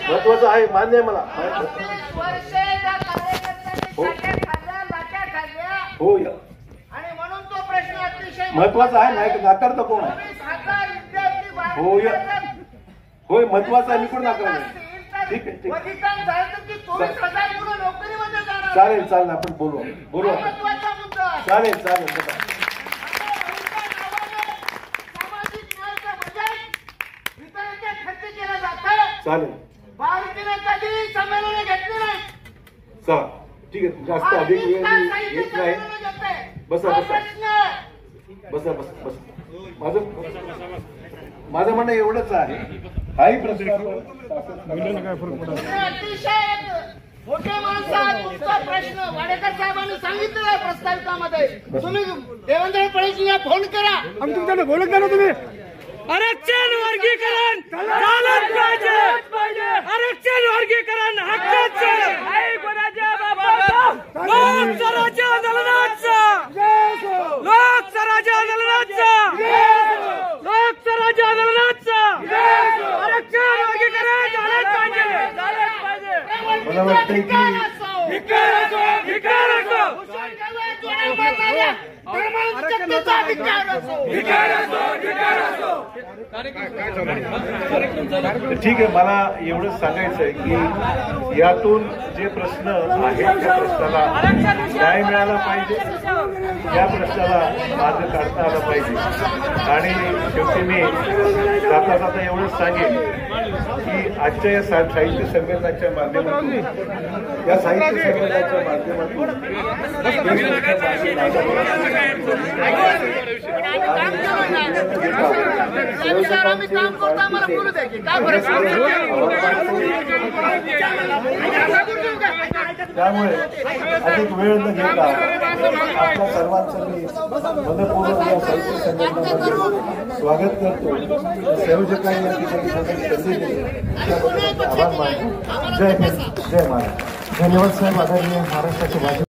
महत्वाचं आहे, मान्य आहे मला. हो आणि म्हणून तो प्रश्न अतिशय महत्वाचा आहे. नाही नाकारता कोण आहे? हो होय महत्वाचा आहे. मी कोण नाकारत नाही. ठीक आहे ठीक आहे. चालेल चालेल आपण बोलू बोलू. चालेल चालेल चालेल. भारतीने कधी संमेलन घेतली नाही. चला ठीक आहे. जास्त अधिक वेळ घेत नाही. बसा बसा बसा बसा बसा. माझं म्हणणं एवढंच आहे. हाही प्रश्न अतिशय मोठे माणसं आहात. तुमचा प्रश्न वाडेकर साहेबांनी सांगितलेला आहे प्रस्ताविकामध्ये. तुम्ही देवेंद्र फडणवीसांना फोन करा. आम्ही तुमच्याकडे बोलत नाही ना तुम्ही. आरक्षण वर्गीकरण झालंच पाहिजे. आरक्षण वर्गीकरण हक्काचं आहे. कोणाच्या बापाचं? लोकसराज्य आंदोलनाचं. लोकसराज्य आंदोलनाचं. लोकसराज्य आंदोलनाचं. आरक्षण वर्गीकरण झालंच पाहिजे. झालंच पाहिजे. मला वाटतंय की ठीक आहे. मला एवढंच सांगायचं आहे की यातून जे प्रश्न आहेत त्या प्रश्नाला न्याय मिळाला पाहिजे. या प्रश्नाला मार्ग काढता आला पाहिजे. आणि शेवटी मी जाता जाता एवढंच सांगेन की आजच्या या साहित्य संमेलनाच्या माध्यमातून या साहित्य संमेलनाच्या माध्यमातून त्यामुळे अधिक वेळ न घेता आपल्या सर्वांचं मी मनपूर्वक या साहित्य संमेलनामध्ये स्वागत करतो. संयोजकांनी या ठिकाणी संधी दिली त्याबद्दल आभार मानतो. जय हिंद जय महाराष्ट्र. धन्यवाद साहेब. आदरणीय महाराष्ट्राचे